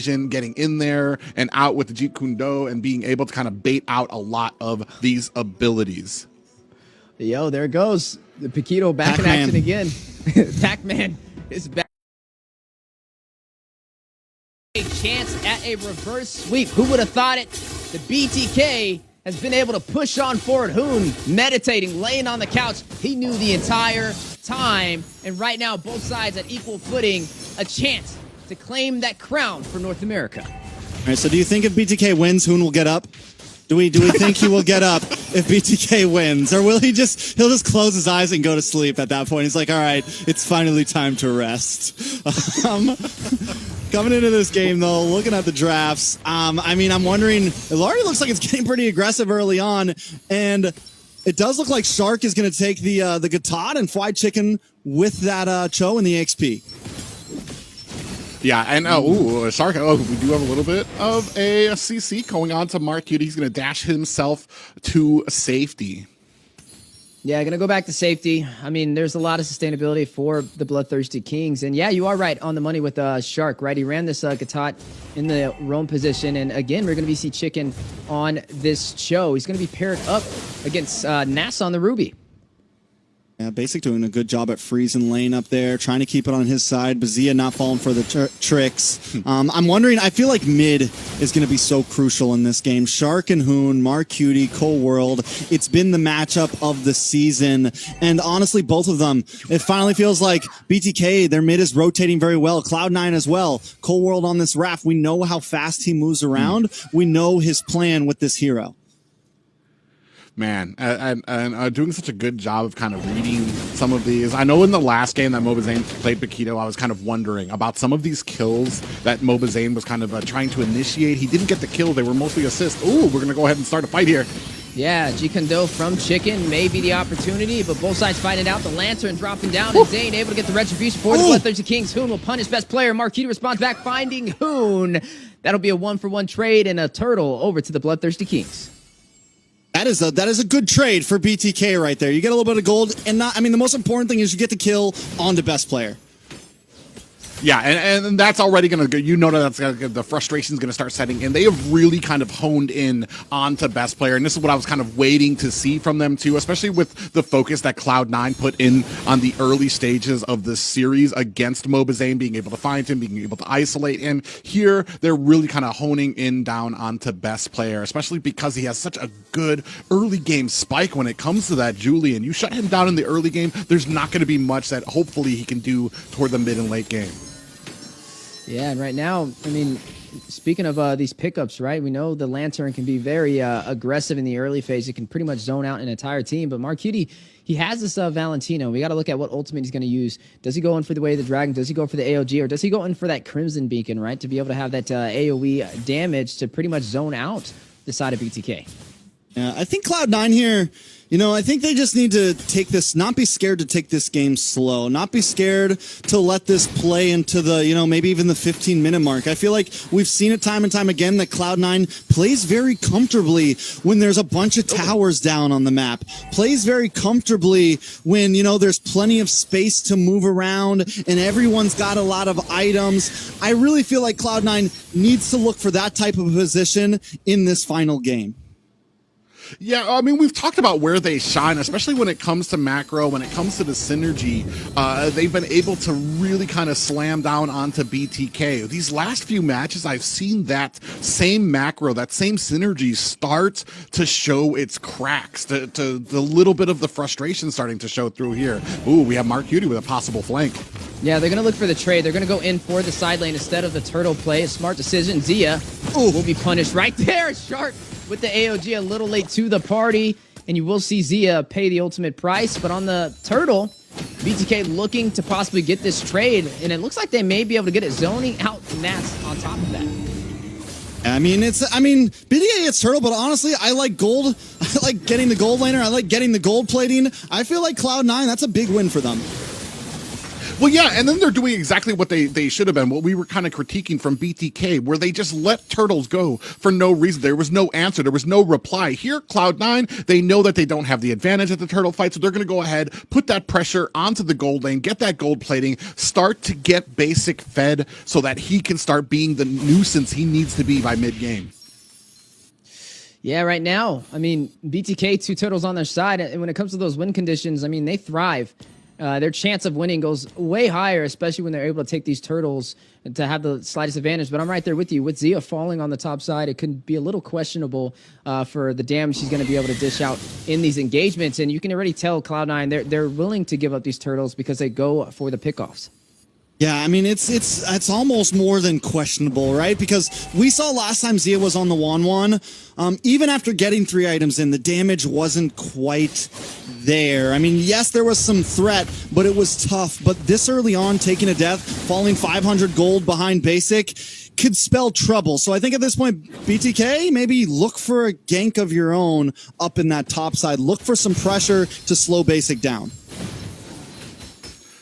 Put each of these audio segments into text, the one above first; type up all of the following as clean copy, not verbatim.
getting in there and out with the Jeet Kune Do and being able to kind of bait out a lot of these abilities. Yo, there it goes. The Paquito back in action again. Pac-Man is back. A chance at a reverse sweep. Who would have thought it? The BTK has been able to push on forward. Hoon meditating, laying on the couch. He knew the entire time. And right now, both sides at equal footing. A chance to claim that crown for North America. All right, so do you think if BTK wins, Hoon will get up? Do we think he will get up if BTK wins? Or will he'll just close his eyes and go to sleep at that point? He's like, all right, it's finally time to rest. Coming into this game, though, looking at the drafts, I mean, I'm wondering, it already looks like it's getting pretty aggressive early on, and it does look like Shark is going to take the Gatot and Fried Chicken with that Cho and the XP. Yeah, and Shark, we do have a little bit of a CC going on to Mark Cutie. He's going to dash himself to safety. Yeah, going to go back to safety. I mean, there's a lot of sustainability for the Bloodthirsty Kings. And yeah, you are right on the money with Shark, right? He ran this Gatot in the roam position. And again, we're going to see Chicken on this Cho. He's going to be paired up against Nass on the Ruby. Yeah, Basic doing a good job at freezing lane up there, trying to keep it on his side. Bazia not falling for the tricks. I'm wondering, I feel like mid is going to be so crucial in this game. Shark and Hoon, Mark Cutie, Cole World. It's been the matchup of the season. And honestly, both of them, it finally feels like BTK, their mid is rotating very well. Cloud9 as well. Cole World on this raft. We know how fast he moves around. We know his plan with this hero. Man, and doing such a good job of kind of reading some of these. I know in the last game that Mobazane played Paquito, I was kind of wondering about some of these kills that Mobazane was kind of trying to initiate. He didn't get the kill. They were mostly assists. Ooh, we're going to go ahead and start a fight here. Yeah, Jeet Kune Do from Chicken may be the opportunity, but both sides fighting it out. The Lantern dropping down, and Zane able to get the retribution for the Bloodthirsty Kings. Hoon will punish best player. Mark Cutie responds back, finding Hoon. That'll be a 1-for-1 trade and a turtle over to the Bloodthirsty Kings. That is a good trade for BTK right there. You get a little bit of gold, and the most important thing is you get the kill on the best player. Yeah, and that's already going to go. You know that's the frustration's going to start setting in. They have really kind of honed in onto best player, and this is what I was kind of waiting to see from them too, especially with the focus that Cloud9 put in on the early stages of this series against Mobazane, being able to find him, being able to isolate him. Here, they're really kind of honing in down onto best player, especially because he has such a good early game spike when it comes to that Julian. You shut him down in the early game, there's not going to be much that hopefully he can do toward the mid and late game. Yeah, and right now, I mean, speaking of these pickups, right, we know the Lantern can be very aggressive in the early phase. It can pretty much zone out an entire team. But Mark Cutie, he has this Valentino. We got to look at what ultimate he's going to use. Does he go in for the Way of the Dragon? Does he go for the AOG? Or does he go in for that Crimson Beacon, right, to be able to have that AoE damage to pretty much zone out the side of BTK? Yeah, I think Cloud9 here, I think they just need to take this, not be scared to take this game slow, not be scared to let this play into the, maybe even the 15-minute mark. I feel like we've seen it time and time again that Cloud9 plays very comfortably when there's a bunch of towers down on the map, plays very comfortably when, there's plenty of space to move around and everyone's got a lot of items. I really feel like Cloud9 needs to look for that type of position in this final game. Yeah, I mean, we've talked about where they shine, especially when it comes to macro, when it comes to the synergy. They've been able to really kind of slam down onto BTK. These last few matches, I've seen that same macro, that same synergy start to show its cracks, to the little bit of the frustration starting to show through here. Ooh, we have Mark Cutie with a possible flank. Yeah, they're going to look for the trade. They're going to go in for the side lane instead of the turtle play. A smart decision. Zia will be punished right there. Shark with the AOG a little late to the party, and you will see Zia pay the ultimate price. But on the turtle, BTK looking to possibly get this trade, and it looks like they may be able to get it zoning out Nats on top of that. I mean, BTK gets turtle, but honestly, I like gold. I like getting the gold laner. I like getting the gold plating. I feel like Cloud9, that's a big win for them. Well, yeah, and then they're doing exactly what they should have been, what we were kind of critiquing from BTK, where they just let turtles go for no reason. There was no answer. There was no reply. Here, Cloud9, they know that they don't have the advantage at the turtle fight, so they're going to go ahead, put that pressure onto the gold lane, get that gold plating, start to get Basic fed so that he can start being the nuisance he needs to be by mid-game. Yeah, right now, I mean, BTK, 2 turtles on their side, and when it comes to those win conditions, I mean, they thrive. Their chance of winning goes way higher, especially when they're able to take these turtles and to have the slightest advantage. But I'm right there with you. With Zia falling on the top side, it could be a little questionable for the damage she's going to be able to dish out in these engagements. And you can already tell Cloud9, they're willing to give up these turtles because they go for the pickoffs. Yeah, I mean, it's almost more than questionable, right? Because we saw last time Zia was on the 1-1, even after getting 3 items in, the damage wasn't quite there. I mean, yes, there was some threat, but it was tough. But this early on, taking a death, falling 500 gold behind Basic, could spell trouble. So I think at this point, BTK, maybe look for a gank of your own up in that top side. Look for some pressure to slow Basic down.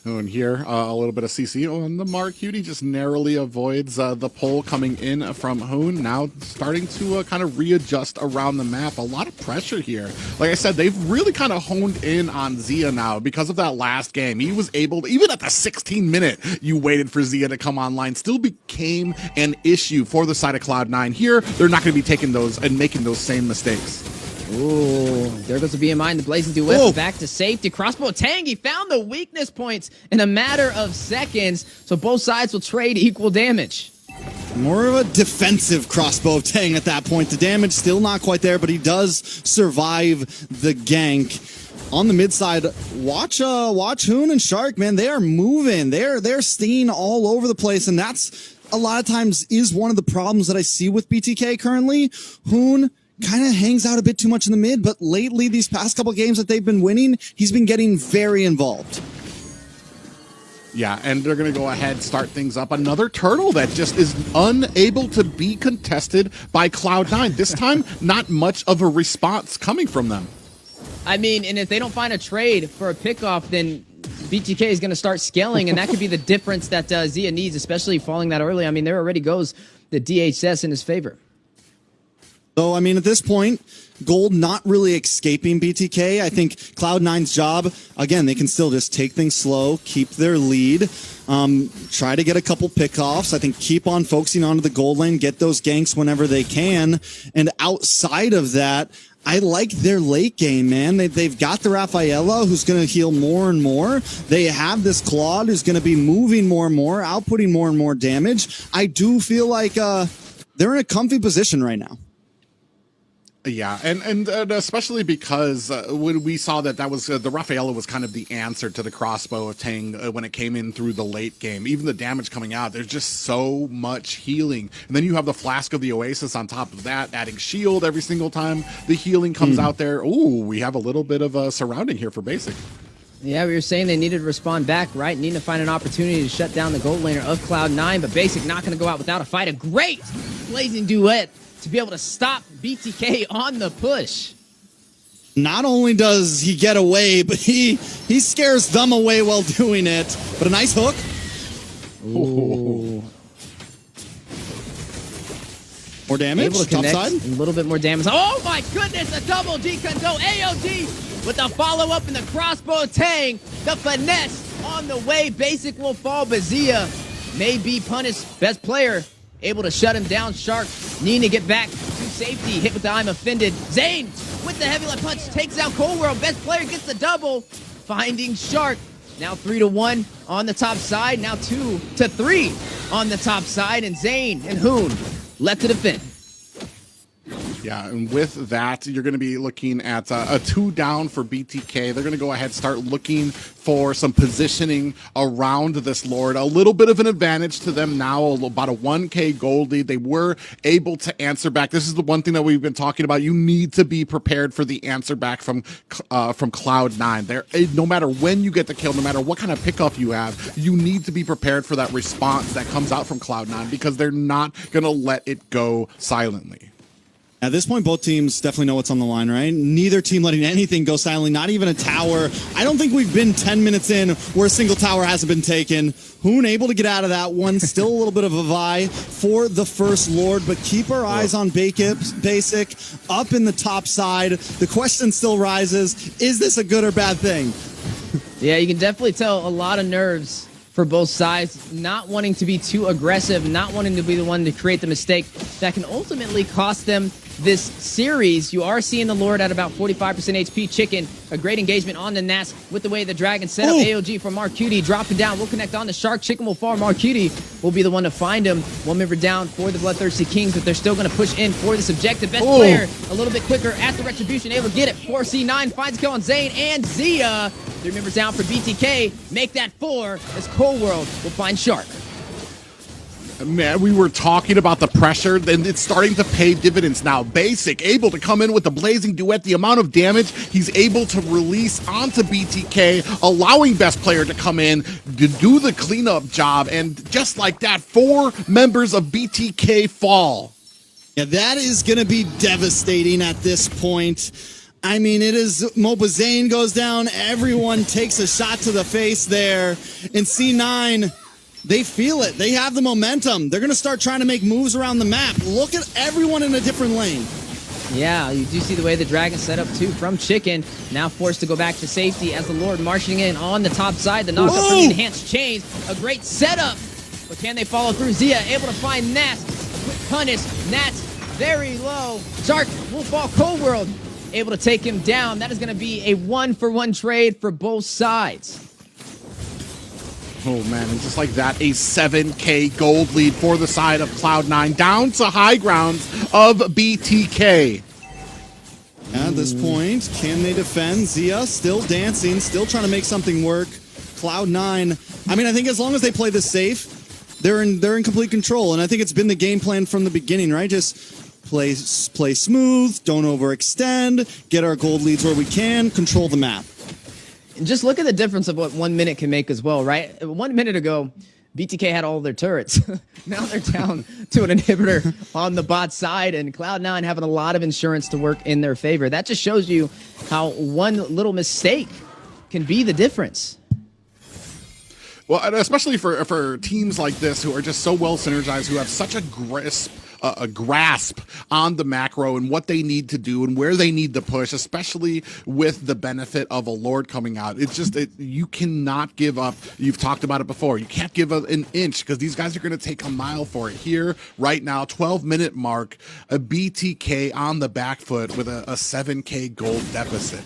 And here, a little bit of CC on the mark. Cutie just narrowly avoids the pull coming in from Hoon. Now starting to kind of readjust around the map. A lot of pressure here. Like I said, they've really kind of honed in on Zia now because of that last game. He was able to, even at the 16-minute, you waited for Zia to come online, still became an issue for the side of Cloud9. Here, they're not going to be taking those and making those same mistakes. Ooh, there goes the BMI and the Blazing Duet back to safety. Crossbow Tang, he found the weakness points in a matter of seconds, so both sides will trade equal damage. More of a defensive Crossbow Tang at that point. The damage still not quite there, but he does survive the gank. On the mid side, watch Hoon and Shark, man, they are moving. They're stinging all over the place, and that's a lot of times is one of the problems that I see with BTK currently. Hoon kind of hangs out a bit too much in the mid, but lately, these past couple games that they've been winning, he's been getting very involved. Yeah, and they're going to go ahead, start things up. Another turtle that just is unable to be contested by Cloud9. This time, not much of a response coming from them. I mean, and if they don't find a trade for a pickoff, then BTK is going to start scaling, and that could be the difference that Zia needs, especially falling that early. I mean, there already goes the DHS in his favor. So, I mean, at this point, Gold not really escaping BTK. I think Cloud9's job, again, they can still just take things slow, keep their lead, try to get a couple pickoffs. I think keep on focusing onto the gold lane, get those ganks whenever they can. And outside of that, I like their late game, man. They've got the Rafaela, who's going to heal more and more. They have this Claude, who's going to be moving more and more, outputting more and more damage. I do feel like they're in a comfy position right now. Yeah, and especially because when we saw that was the Rafaela was kind of the answer to the crossbow of Tang when it came in through the late game. Even the damage coming out, there's just so much healing. And then you have the Flask of the Oasis on top of that, adding shield every single time the healing comes out there. Ooh, we have a little bit of a surrounding here for Basic. Yeah, we were saying they needed to respond back, right? Need to find an opportunity to shut down the gold laner of Cloud9, but Basic not going to go out without a fight. A great Blazing Duet to be able to stop BTK on the push. Not only does he get away, but he scares them away while doing it. But a nice hook. Ooh. More damage. Able to connect, top side. a little bit more damage. Oh my goodness, a double decondo. AOD with the follow-up and the crossbow Tang. The finesse on the way. Basic will fall, but Zia may be punished. Best player able to shut him down. Shark needing to get back to safety. Hit with the I'm offended. Zane with the heavy light punch takes out Cold World. Best player gets the double. Finding Shark. Now 3-1 on the top side. Now 2-3 on the top side. And Zane and Hoon left to defend. Yeah, and with that, you're going to be looking at a 2 down for BTK. They're going to go ahead and start looking for some positioning around this Lord. A little bit of an advantage to them now, about a 1K gold lead. They were able to answer back. This is the one thing that we've been talking about. You need to be prepared for the answer back from Cloud9. There, no matter when you get the kill, no matter what kind of pickup you have, you need to be prepared for that response that comes out from Cloud9 because they're not going to let it go silently. At this point, both teams definitely know what's on the line, right? Neither team letting anything go silently, not even a tower. I don't think we've been 10 minutes in where a single tower hasn't been taken. Hoon able to get out of that one. Still a little bit of a vie for the First Lord, but keep our eyes on Basic up in the top side. The question still rises, is this a good or bad thing? Yeah, you can definitely tell a lot of nerves for both sides, not wanting to be too aggressive, not wanting to be the one to create the mistake that can ultimately cost them this series. You are seeing the Lord at about 45% HP. Chicken, a great engagement on the NAS with the way the Dragon set up. AOG from Marcuti, dropping down. We'll connect on the Shark. Chicken will fall. Marcuti will be the one to find him. One member down for the Bloodthirsty Kings, but they're still going to push in for this objective. Best player a little bit quicker at the Retribution, able to get it. 4C9 finds a kill on Zane and Zia. 3 members down for BTK. Make that 4 as Cold World will find Shark. Man, we were talking about the pressure, and it's starting to pay dividends now. Basic able to come in with the Blazing Duet. The amount of damage he's able to release onto BTK, allowing Best Player to come in to do the cleanup job. And just like that, 4 members of BTK fall. Yeah, that is going to be devastating at this point. I mean, it is Moba Zane goes down. Everyone takes a shot to the face there. And C9, they feel it. They have the momentum. They're going to start trying to make moves around the map. Look at everyone in a different lane. Yeah, you do see the way the Dragon set up too from Chicken. Now forced to go back to safety as the Lord marching in on the top side. The knockup from the enhanced chains. A great setup. But can they follow through? Zia able to find Nats. A quick punish. Nats very low. Shark will fall. Cold World able to take him down. That is going to be a 1-for-1 trade for both sides. Oh, man, and just like that, a 7K gold lead for the side of Cloud9, down to high grounds of BTK. At this point, can they defend? Zia still dancing, still trying to make something work. Cloud9, I mean, I think as long as they play this safe, they're in complete control, and I think it's been the game plan from the beginning, right? Just play smooth, don't overextend, get our gold leads where we can, control the map. Just look at the difference of what 1 minute can make as well, right? 1 minute ago, BTK had all their turrets. Now they're down to an inhibitor on the bot side, and Cloud9 having a lot of insurance to work in their favor. That just shows you how one little mistake can be the difference. Well, and especially for teams like this who are just so well synergized, who have such a grasp on the macro and what they need to do and where they need to push, especially with the benefit of a Lord coming out. It's just, you cannot give up. You've talked about it before. You can't give up an inch because these guys are going to take a mile for it. Here, right now, 12-minute mark, a BTK on the back foot with a 7K gold deficit.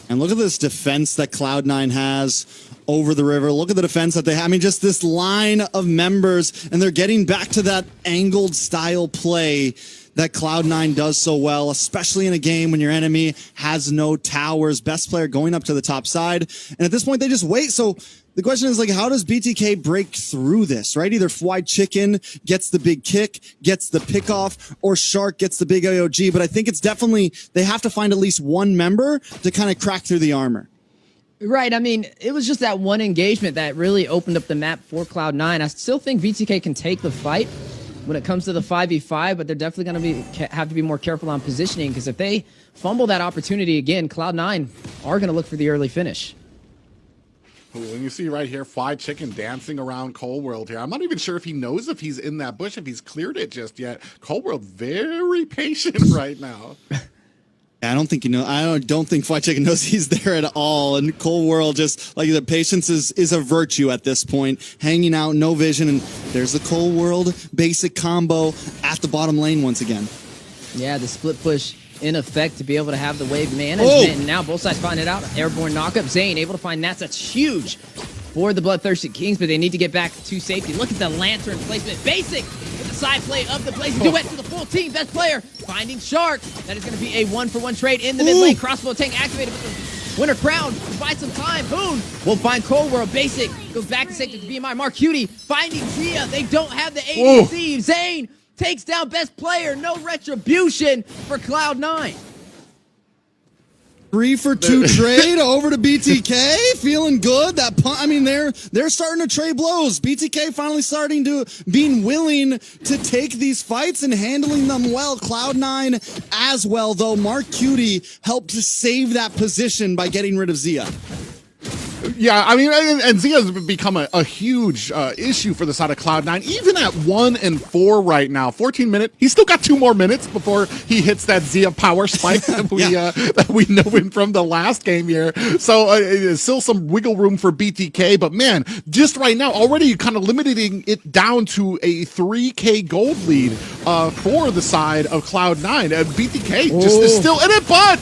And look at this defense that Cloud9 has over the river. Look at the defense that they have. I mean, just this line of members, and they're getting back to that angled style play that Cloud9 does so well, especially in a game when your enemy has no towers. Best player going up to the top side. And at this point, they just wait. So the question is, like, how does BTK break through this, right? Either Fly Chicken gets the big kick, gets the pick off, or Shark gets the big AOG. But I think it's definitely, they have to find at least one member to kind of crack through the armor. Right. I mean, it was just that one engagement that really opened up the map for Cloud9. I still think BTK can take the fight when it comes to the 5v5, but they're definitely going to have to be more careful on positioning, because if they fumble that opportunity again, Cloud9 are going to look for the early finish. And you see right here, Fly Chicken dancing around Cold World here. I'm not even sure if he knows if he's in that bush, if he's cleared it just yet. Cold World very patient right now. I don't think I don't think Fly Chicken knows he's there at all. And Cold World, just like the patience is a virtue at this point. Hanging out, no vision, and there's the Cold World basic combo at the bottom lane once again. Yeah, the split push in effect to be able to have the wave management. And now both sides find it out. Airborne knockup. Zane able to find Nats. That's huge for the Bloodthirsty Kings, but they need to get back to safety. Look at the lantern placement. Basic with the side play of the Blazing Duet to the full team. Best player finding Shark. That is going to be a 1-for-1 trade in the mid lane. Crossbow tank activated with the Winter Crown. Provide some time. Boone will find Cold World. Basic goes back to safety to BMI. Marcuti finding Zia. They don't have the ADC. Zane takes down Best Player. No retribution for Cloud9. 3-for-2 trade over to BTK, feeling good. I mean, they're starting to trade blows. BTK finally being willing to take these fights and handling them well. Cloud9 as well, though. Mark Cutie helped to save that position by getting rid of Zia. Yeah, I mean, and Zia's become a huge issue for the side of Cloud9. Even at 1-4 right now, 14 minutes, he's still got 2 more minutes before he hits that Zia power spike that we know him from the last game here. So still some wiggle room for BTK, but man, just right now, already kind of limiting it down to a 3K gold lead for the side of Cloud9. BTK just is still in it, but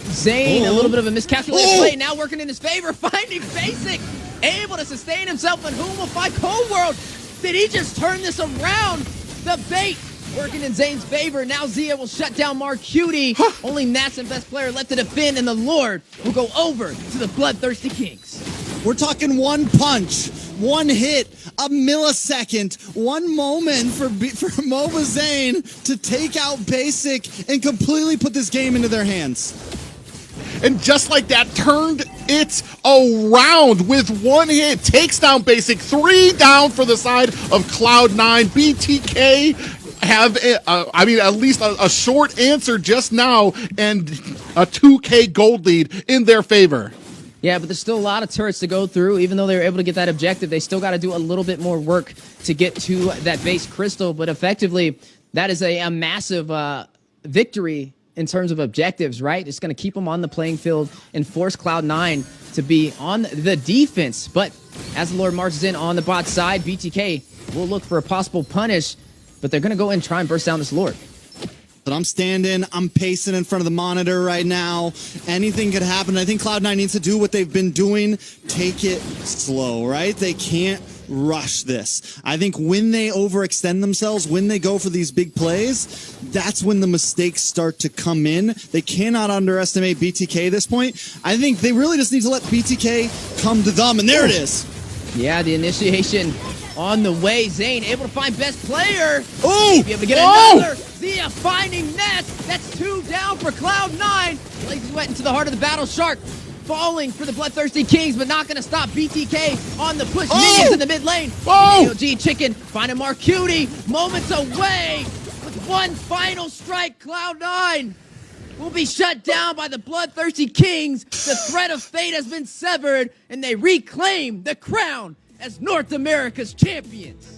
Zayn, a little bit of a miscalculated play, now working in his favor, finding Basic, able to sustain himself, and whom will find Cold World. Did he just turn this around? The bait working in Zayn's favor. Now Zia will shut down Mark Cutie. Only Nat's the best player left to defend, and the Lord will go over to the Bloodthirsty Kings. We're talking one punch, one hit, a millisecond, one moment for Mova Zayn to take out Basic and completely put this game into their hands. And just like that, turned it around with one hit. Takes down Basic. 3 down for the side of Cloud9. BTK have, at least a short answer just now and a 2K gold lead in their favor. Yeah, but there's still a lot of turrets to go through. Even though they were able to get that objective, they still got to do a little bit more work to get to that base crystal. But effectively, that is a massive victory in terms of objectives, right? It's going to keep them on the playing field and force Cloud9 to be on the defense. But as the Lord marches in on the bot side, BTK will look for a possible punish, but they're going to go in and try and burst down this Lord. But I'm standing, I'm pacing in front of the monitor right now. Anything could happen. I think Cloud9 needs to do what they've been doing. Take it slow, right? They can't rush this. I think when they overextend themselves, when they go for these big plays, that's when the mistakes start to come in. They cannot underestimate BTK at this point. I think they really just need to let BTK come to them, and there it is. Yeah, the initiation on the way. Zayn able to find best player. Oh! Be able to get another. Zia finding Nets. That's 2 down for Cloud9. Blazes wet into the heart of the battle. Shark falling for the Bloodthirsty Kings, but not going to stop BTK on the push. Minions in the mid lane. AOG Chicken finding Mark Cutie. Moments away with one final strike. Cloud9 will be shut down by the Bloodthirsty Kings. The thread of fate has been severed, and they reclaim the crown as North America's champions.